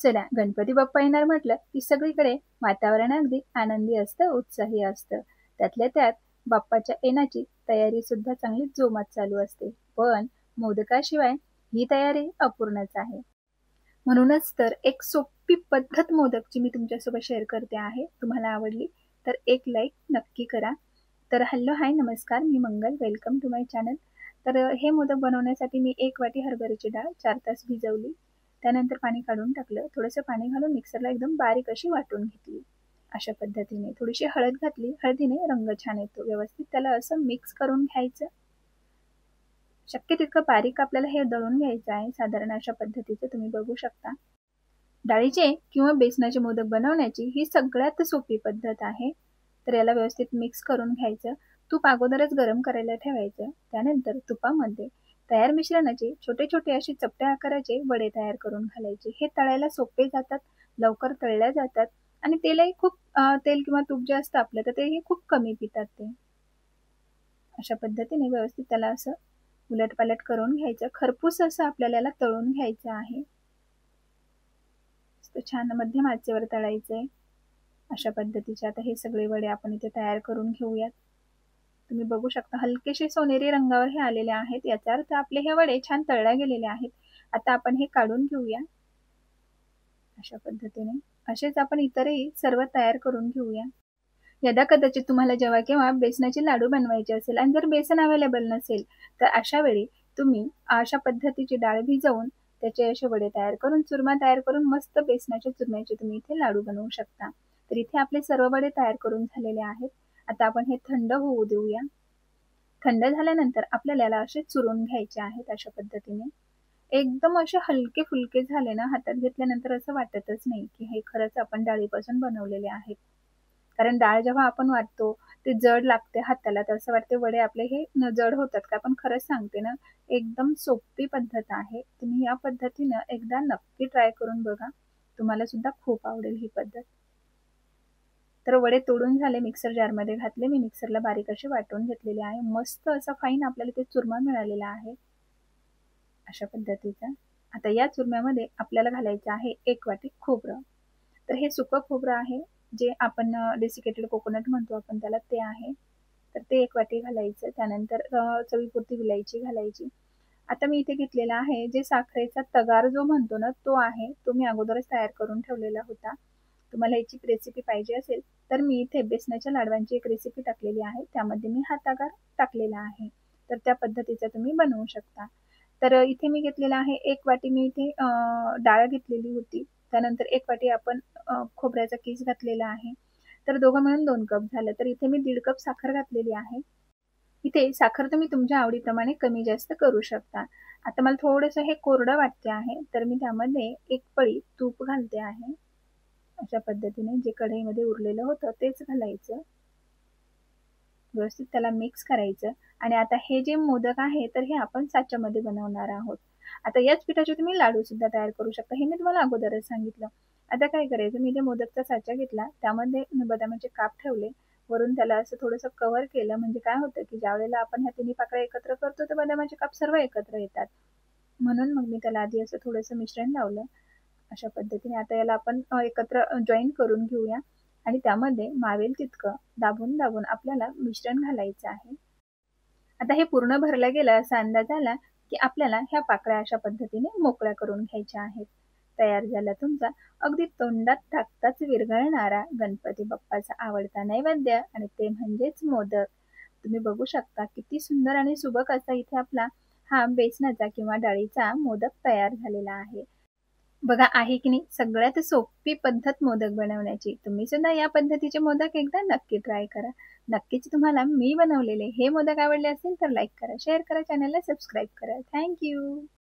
चला, गणपती बाप्पा येणार म्हटलं की सगळीकडे वातावरण अगदी आनंदी असतं, उत्साही असतं. त्यातल्या त्यात बाप्पाच्या येण्याची तयारी सुद्धा चांगली जोमात चालू असते. पण मोदकाशिवाय ही तयारी अपूर्णच आहे. म्हणूनच तर एक सोपी पद्धत मोदकची मी तुमच्यासोबत शेअर करते आहे. तुम्हाला आवडली तर एक लाईक नक्की करा. तर हॅलो, हाय, नमस्कार, मी Mangal. Welcome to my channel. तर हे मोदक बनवण्यासाठी मी 1 वाटी हरभऱ्याची डाळ 4 तास भिजवली. त्यानंतर पाणी काढून टाकलं. थोडंसं पाणी घालून मिक्सरला एकदम बारीक अशी वाटून घेतली. अशा पद्धतीने थोडीशी हळद घातली. हळदीने रंग छान येतो. व्यवस्थित त्याला असं मिक्स करून घ्यायचं. शक्य तितकं बारीक आपल्याला हे दळून घ्यायचं आहे. साधारण अशा पद्धतीचं तुम्ही बघू शकता. डाळीचे किंवा बेसनाचे मोदक बनवण्याची ही सगळ्यात सोपी पद्धत आहे. तर याला व्यवस्थित मिक्स करून घ्यायचं. तूप अगोदरच गरम करायला ठेवायचं. त्यानंतर तुपामध्ये तयार मिश्रणाचे छोटे छोटे असे चपट्या आकाराचे वडे तयार करून घालायचे. हे तळायला सोपे जातात, लवकर तळल्या जातात आणि तेलही खूप तेल किंवा तूप जे असतं आपलं तर तेही खूप कमी पितात ते. अशा पद्धतीने व्यवस्थित त्याला असं उलटपालट करून घ्यायचं. खरपूस असं आपल्याला याला तळून घ्यायचं आहे. छान मध्यम आचेवर तळायचंय. अशा पद्धतीचे आता हे सगळे वडे आपण इथे तयार करून घेऊयात. तुम्ही बघू शकता हलकेसे सोनेरी रंगावर हे आलेले आहेत. याचा अर्थ आपले हे वडे छान तळल्या गेलेले आहेत. आता आपण हे काढून घेऊया. अशा पद्धतीने असेच आपण इतरही सर्व तयार करून घेऊया. यदा कदाचित तुम्हाला जेव्हा केव्हा बेसनाचे लाडू बनवायचे असेल आणि जर बेसन अवेलेबल नसेल तर अशा वेळी तुम्ही अशा पद्धतीची डाळ भिजवून त्याचे असे वडे तयार करून चुरमा तयार करून मस्त बेसनाच्या चुरम्याचे तुम्ही इथे लाडू बनवू शकता. तर इथे आपले सर्व वडे तयार करून झालेले आहेत. आता आपण हे थंड होऊ देऊया. थंड झाल्यानंतर आपल्याला याला असे चुरून घ्यायचे आहेत. अशा पद्धतीने एकदम असे हलके फुलके झाले ना, हातात घेतल्यानंतर असं वाटतच नाही की हे खरंच आपण डाळीपासून बनवलेले आहेत. कारण डाळ जेव्हा आपण वाटतो ते जड लागते हाताला, तर असं वाटते वडे आपले हे जड होतात का. पण खरंच सांगते ना, एकदम सोपी पद्धत आहे. तुम्ही या पद्धतीनं एकदा नक्की ट्राय करून बघा. तुम्हाला सुद्धा खूप आवडेल ही पद्धत. तर वडे तोडून झाले, मिक्सर जारमध्ये घातले. मी मिक्सरला बारीक असे वाटून घेतलेले आहे. मस्त असा फाईन आपल्याला ते चुरमा मिळालेला आहे अशा पद्धतीचा. आता या चुरम्यामध्ये आपल्याला घालायचं आहे 1 वाटी खोबरं. तर हे सुकं खोबरं आहे, जे आपण डेसिकेटेड कोकोनट म्हणतो आपण त्याला, ते आहे. तर ते 1 वाटी घालायचं. त्यानंतर चवीपुरती विलायची घालायची. आता मी इथे घेतलेला आहे जे साखरेचा तगार जो म्हणतो ना, तो आहे. तो मी अगोदरच तयार करून ठेवलेला होता. तुम्हाला याची रेसिपी पाहिजे असेल तर मी इथे बेसनाच्या लाडवांची एक रेसिपी टाकलेली आहे. त्यामध्ये मी हा तगार टाकलेला आहे. तर त्या पद्धतीचा तुम्ही बनवू शकता. तर इथे मी घेतलेला आहे 1 वाटी मी इथे डाळ घेतलेली होती. त्यानंतर 1 वाटी आपण खोबऱ्याचा किस घातलेला आहे. तर दोघं मिळून 2 कप झालं. तर इथे मी 1.5 कप साखर घातलेली आहे. इथे साखर तुम्ही तुमच्या आवडीप्रमाणे कमी जास्त करू शकता. आता मला थोडंसं हे कोरडं वाटते आहे, तर मी त्यामध्ये 1 पळी तूप घालते आहे. अशा पद्धतीने जे कढईमध्ये उरलेलं होतं तेच घालायचं. व्यवस्थित त्याला मिक्स करायचं आणि आता हे जे मोदक आहे तर हे आपण साच्यामध्ये बनवणार आहोत. आता याच पिठाचे तुम्ही लाडू सुद्धा तयार करू शकता. हे मी तुम्हाला अगोदरच सांगितलं. आता काय करायचं, मी इथे मोदकचा साचा घेतला. त्यामध्ये मी बदामाचे काप ठेवले. वरून त्याला असं थोडंसं कव्हर केलं. म्हणजे काय होतं की ज्यावेळेला आपण ह्या तिन्ही पाकळ्या एकत्र करतो तर बदामाचे काप सर्व एकत्र येतात. म्हणून मग मी त्याला आधी असं थोडंसं मिश्रण लावलं. अशा पद्धतीने आता याला आपण एकत्र जॉईन करून घेऊया आणि त्यामध्ये मावेल तितकं दाबून दाबून आपल्याला मिश्रण घालायचं आहे. आता हे पूर्ण भरलं गेलं असा अंदाज आला की आपल्याला ह्या पाकळ्या अशा पद्धतीने मोकळ्या करून घ्यायच्या आहेत. तयार झाला तुमचा अगदी तोंडात टाकताच विरघळणारा गणपती बाप्पाचा आवडता नैवेद्य आणि ते म्हणजेच मोदक. तुम्ही बघू शकता किती सुंदर आणि सुबक असा इथे आपला हा बेसनाचा किंवा डाळीचा मोदक तयार झालेला आहे. बघा, आहे की नाही, सगळ्यात सोपी पद्धत मोदक बनवण्याची. तुम्ही सुद्धा या पद्धतीचे मोदक एकदा नक्की ट्राय करा. नक्कीच तुम्हाला मी बनवलेले हे मोदक आवडले असेल तर लाईक करा, शेअर करा, चॅनलला सबस्क्राईब करा. Thank you.